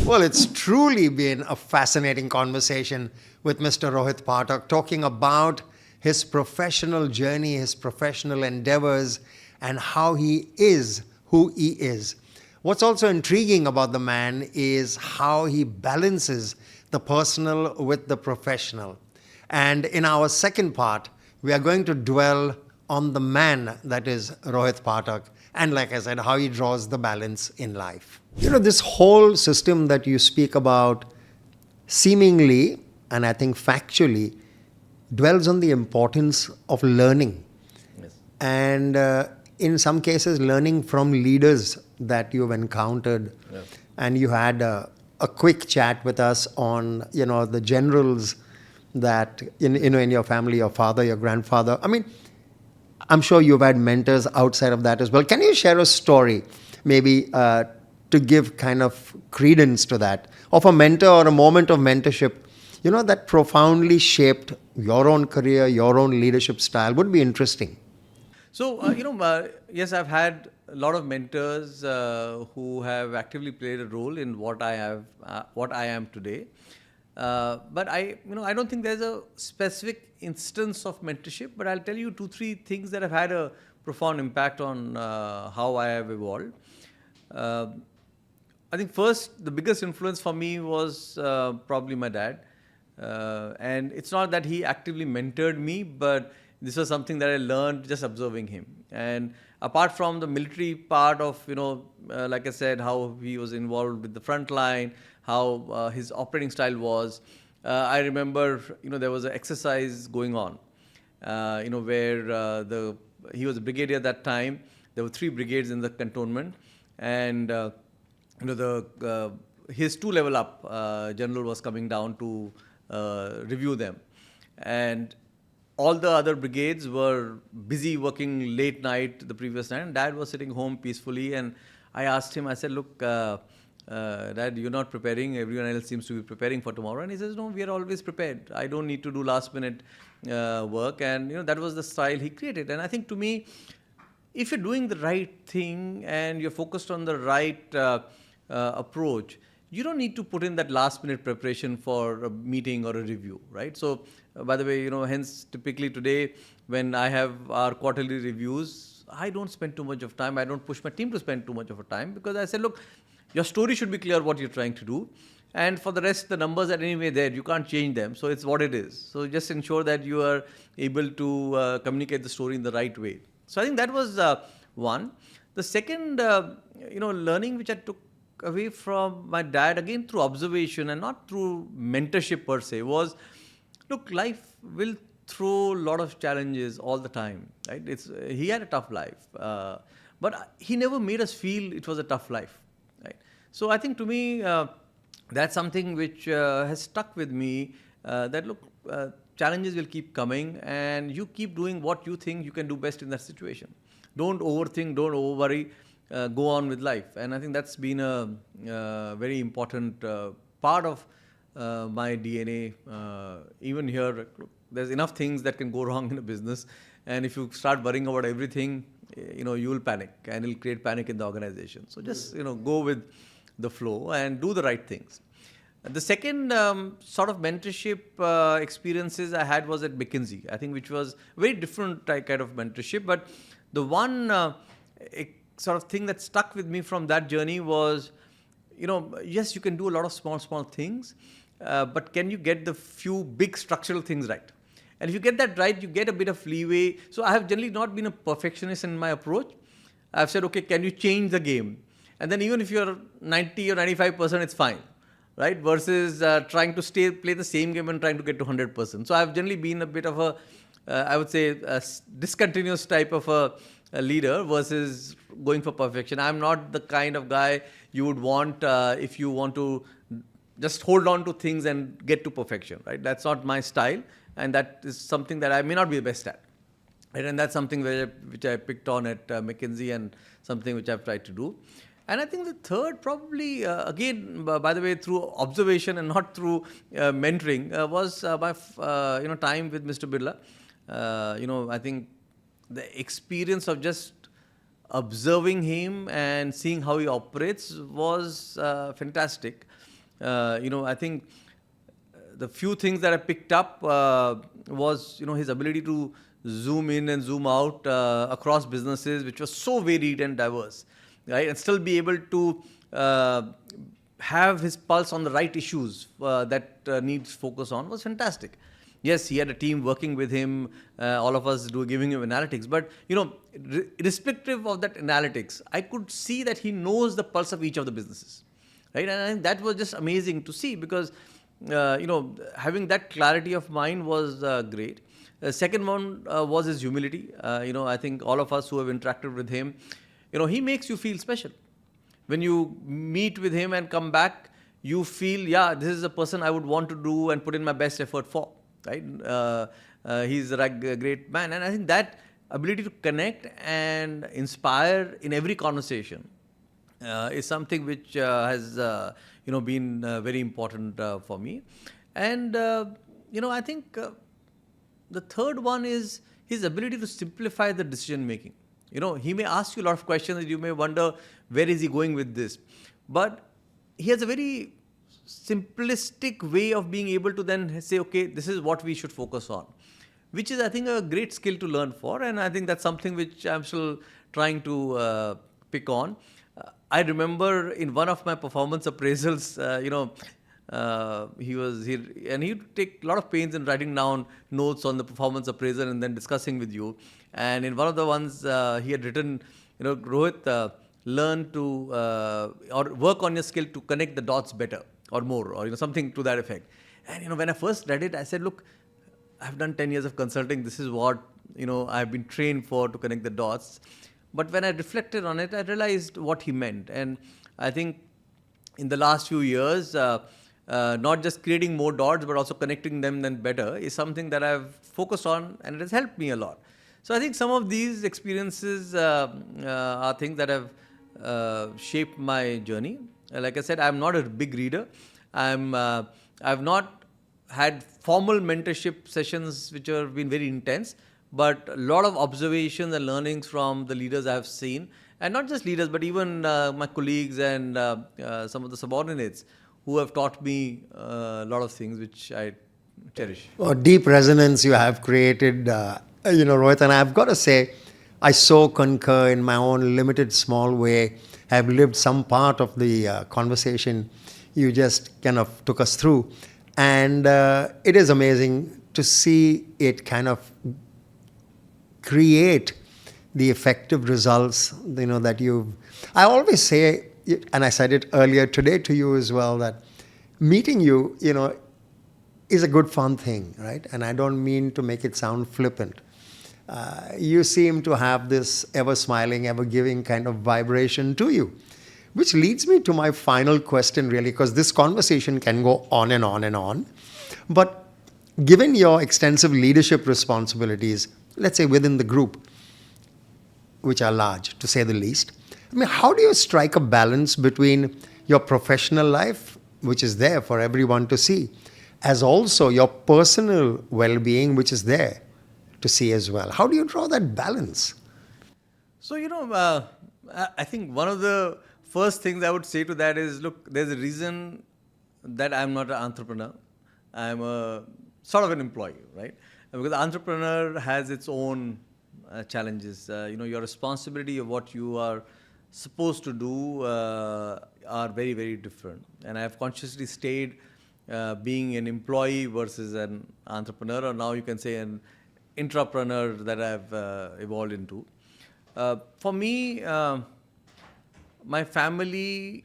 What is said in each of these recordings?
Well, it's truly been a fascinating conversation with Mr. Rohit Pathak, talking about his professional journey, his professional endeavors, and how he is who he is. What's also intriguing about the man is how he balances the personal with the professional. And in our second part, we are going to dwell on the man that is Rohit Pathak, and like I said, how he draws the balance in life. This whole system that you speak about seemingly, and I think factually, dwells on the importance of learning. Yes. And in some cases, learning from leaders that you've encountered. Yeah. And you had a quick chat with us on, the generals that, in your family, your father, your grandfather. I mean, I'm sure you've had mentors outside of that as well. Can you share a story, maybe to give kind of credence to that, of a mentor or a moment of mentorship, that profoundly shaped your own career, your own leadership style? Would be interesting. So, yes, I've had a lot of mentors who have actively played a role in what I am today. But I don't think there's a specific instance of mentorship, but I'll tell you 2-3 things that have had a profound impact on how I have evolved. I think first, the biggest influence for me was probably my dad. And it's not that he actively mentored me, but this was something that I learned just observing him. And apart from the military part of, like I said, how he was involved with the front line, how his operating style was, I remember, there was an exercise going on, where he was a brigadier at that time. There were 3 brigades in the cantonment, and his 2-level up general was coming down to review them, and all the other brigades were busy working late night the previous night, and Dad was sitting home peacefully. And I asked him, I said, look, Dad, you're not preparing. Everyone else seems to be preparing for tomorrow. And he says, no, we are always prepared. I don't need to do last minute work. And that was the style he created. And I think, to me, if you're doing the right thing and you're focused on the right approach, you don't need to put in that last minute preparation for a meeting or a review, right? So, by the way, hence typically today when I have our quarterly reviews, I don't spend too much of time. I don't push my team to spend too much of a time, because I said, look, your story should be clear what you're trying to do. And for the rest, the numbers are anyway there. You can't change them. So it's what it is. So just ensure that you are able to communicate the story in the right way. So I think that was one. The second, learning which I took away from my dad, again through observation and not through mentorship per se, was, look, life will throw a lot of challenges all the time, right? He had a tough life, but he never made us feel it was a tough life, right? So I think, to me, that's something which has stuck with me, that look, challenges will keep coming, and you keep doing what you think you can do best in that situation. Don't overthink, don't over-worry, go on with life. And I think that's been a very important part of my DNA. Even here, look, there's enough things that can go wrong in a business, and if you start worrying about everything, you will panic, and it'll create panic in the organization. So just go with the flow and do the right things. The second sort of mentorship experiences I had was at McKinsey, I think, which was very different kind of mentorship. But the one sort of thing that stuck with me from that journey was, yes, you can do a lot of small things, but can you get the few big structural things right? And if you get that right, you get a bit of leeway. So I have generally not been a perfectionist in my approach. I've said, okay, can you change the game? And then even if you're 90 or 95%, it's fine, right? Versus trying to play the same game and trying to get to 100%. So I've generally been a bit of a, I would say, a discontinuous type of a leader versus going for perfection. I'm not the kind of guy you would want if you want to just hold on to things and get to perfection, right? That's not my style, and that is something that I may not be the best at. Right? And that's something which I picked on at McKinsey, and something which I've tried to do. And I think the third, probably, again, by the way, through observation and not through mentoring, was my time with Mr. Birla. I think the experience of just observing him and seeing how he operates was fantastic. I think the few things that I picked up was, his ability to zoom in and zoom out across businesses, which was so varied and diverse, right? And still be able to have his pulse on the right issues that needs focus on was fantastic. Yes, he had a team working with him. All of us giving him analytics, but irrespective of that analytics, I could see that he knows the pulse of each of the businesses, right? And I think that was just amazing to see because having that clarity of mind was great. The second one was his humility. I think all of us who have interacted with him, he makes you feel special. When you meet with him and come back, you feel, yeah, this is a person I would want to do and put in my best effort for, right? He's a great man. And I think that ability to connect and inspire in every conversation is something which has, been very important for me. And, I think the third one is his ability to simplify the decision making. He may ask you a lot of questions and you may wonder, where is he going with this? But he has a very simplistic way of being able to then say, okay, this is what we should focus on, which is, I think, a great skill to learn for. And I think that's something which I'm still trying to pick on. I remember in one of my performance appraisals, he would take a lot of pains in writing down notes on the performance appraisal and then discussing with you. And in one of the ones he had written, Rohit, learn to or work on your skill to connect the dots better or more, or something to that effect. And when I first read it, I said, look, I've done 10 years of consulting. This is what I've been trained for, to connect the dots. But when I reflected on it, I realized what he meant. And I think in the last few years, not just creating more dots, but also connecting them then better is something that I've focused on, and it has helped me a lot. So I think some of these experiences are things that have shaped my journey. Like I said, I'm not a big reader. I've not had formal mentorship sessions which have been very intense, but a lot of observations and learnings from the leaders I have seen, and not just leaders, but even my colleagues and some of the subordinates who have taught me a lot of things which I cherish. Oh, deep resonance you have created, Rohit, and I've got to say, I so concur in my own limited, small way. I've lived some part of the conversation you just kind of took us through. And it is amazing to see it kind of create the effective results, that you've... I always say, and I said it earlier today to you as well, that meeting you, is a good fun thing, right? And I don't mean to make it sound flippant. You seem to have this ever smiling, ever giving kind of vibration to you, which leads me to my final question, really, because this conversation can go on and on and on. But given your extensive leadership responsibilities, let's say within the group, which are large, to say the least, I mean, how do you strike a balance between your professional life, which is there for everyone to see, as also your personal well-being, which is there to see as well? How do you draw that balance? So, I think one of the first things I would say to that is, look, there's a reason that I'm not an entrepreneur. I'm a sort of an employee, right? Because the entrepreneur has its own challenges. Your responsibility of what you are supposed to do are very, very different. And I have consciously stayed being an employee versus an entrepreneur, or now you can say an intrapreneur that I've evolved into. For me, my family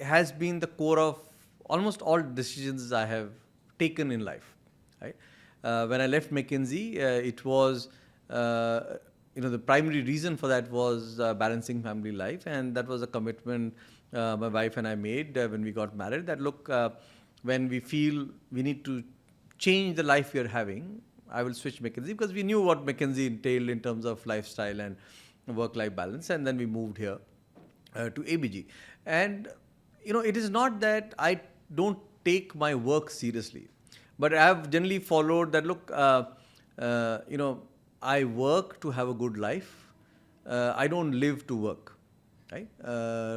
has been the core of almost all decisions I have taken in life. Right? When I left McKinsey, it was, the primary reason for that was balancing family life, and that was a commitment my wife and I made when we got married. That look, when we feel we need to change the life we are having, I will switch McKinsey, because we knew what McKinsey entailed in terms of lifestyle and work-life balance, and then we moved here to ABG. And it is not that I don't take my work seriously, but I have generally followed that. Look, I work to have a good life. I don't live to work. Right?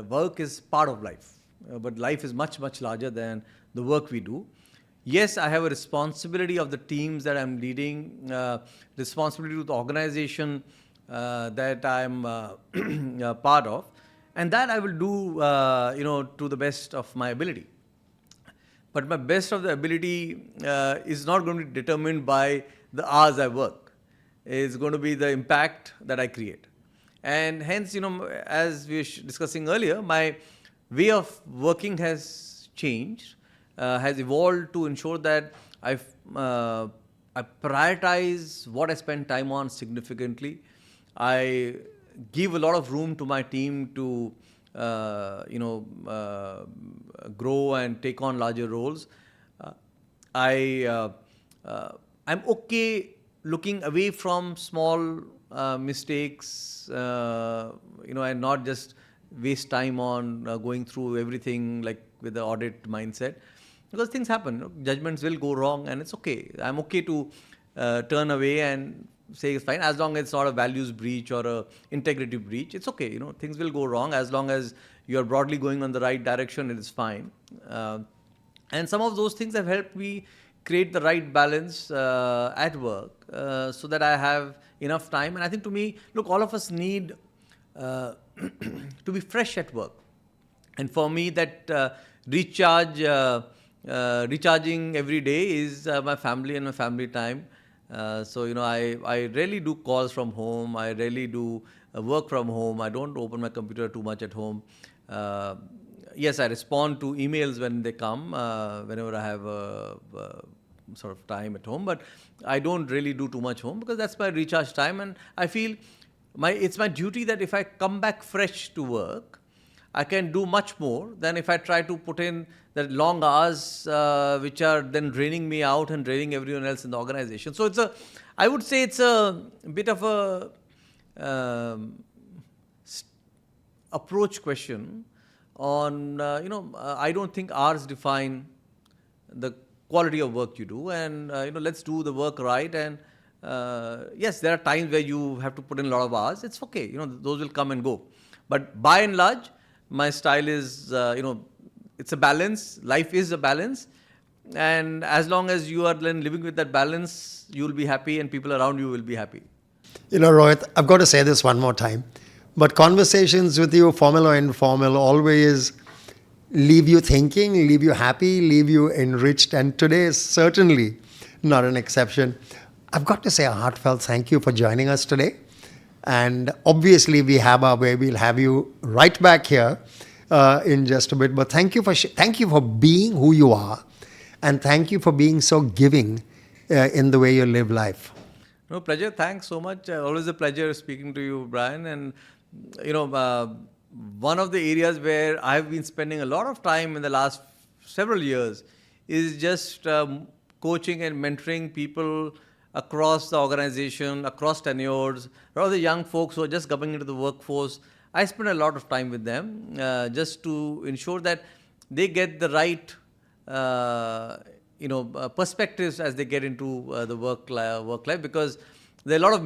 Work is part of life. but life is much, much larger than the work we do. Yes, I have a responsibility of the teams that I'm leading, responsibility to the organization that I'm part of, and that I will do, to the best of my ability. But my best of the ability is not going to be determined by the hours I work. It's going to be the impact that I create. And hence, as we were discussing earlier, my way of working has changed, has evolved to ensure that I prioritize what I spend time on significantly. I give a lot of room to my team to grow and take on larger roles. I'm okay looking away from small mistakes, and not just waste time on going through everything like with the audit mindset, because things happen. Judgments will go wrong, and it's okay. I'm okay to turn away and say it's fine, as long as it's not a values breach or a integrity breach. It's okay. Things will go wrong. As long as you're broadly going on the right direction, it is fine. And some of those things have helped me create the right balance at work, so that I have enough time. And I think, to me, look, all of us need to be fresh at work. And for me, that recharging every day is my family and my family time. I rarely do calls from home. I rarely do work from home. I don't open my computer too much at home. Yes, I respond to emails when they come, whenever I have sort of time at home. But I don't really do too much home, because that's my recharge time. And I feel it's my duty that if I come back fresh to work, I can do much more than if I try to put in the long hours, which are then draining me out and draining everyone else in the organization. So I would say it's a bit of a approach question on, I don't think hours define the quality of work you do. And, let's do the work right. And yes, there are times where you have to put in a lot of hours. It's okay. Those will come and go. But by and large, my style is, it's a balance. Life is a balance. And as long as you are then living with that balance, you will be happy and people around you will be happy. Rohit, I've got to say this one more time, but conversations with you, formal or informal, always leave you thinking, leave you happy, leave you enriched. And today is certainly not an exception. I've got to say a heartfelt thank you for joining us today. And obviously, we have our way. We'll have you right back here in just a bit. But thank you for being who you are, and thank you for being so giving in the way you live life. No, pleasure. Thanks so much. Always a pleasure speaking to you, Brian. And one of the areas where I've been spending a lot of time in the last several years is just coaching and mentoring people across the organization, across tenures, a lot of the young folks who are just coming into the workforce. I spend a lot of time with them just to ensure that they get the right perspectives as they get into the work life, because there are a lot of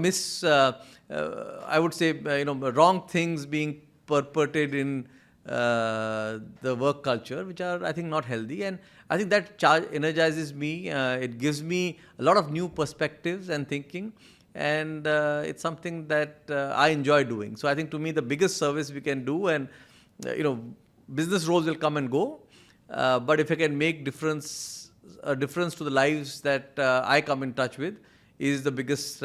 I would say, wrong things being perpetrated in the work culture, which are, I think, not healthy. And I think that energizes me. It gives me a lot of new perspectives and thinking. And it's something that I enjoy doing. So I think, to me, the biggest service we can do, and, business roles will come and go. But if I can make a difference to the lives that I come in touch with, is the biggest,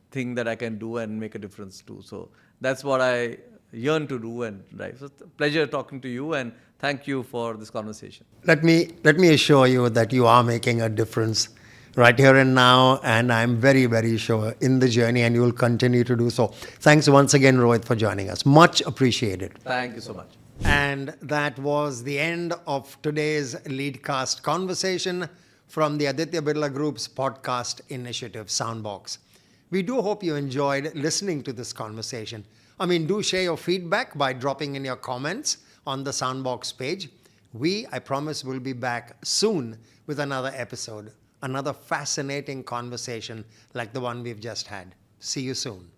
thing that I can do and make a difference to. So that's what I yearn to do and drive. So it's a pleasure talking to you, and thank you for this conversation. Let me assure you that you are making a difference right here and now, and I'm very, very sure in the journey, and you will continue to do so. Thanks once again, Rohit, for joining us. Much appreciated. Thank you so much. And that was the end of today's Leadcast conversation from the Aditya Birla Group's podcast initiative, Soundbox. We do hope you enjoyed listening to this conversation. Do share your feedback by dropping in your comments on the Soundbox page. I promise, will be back soon with another episode, another fascinating conversation like the one we've just had. See you soon.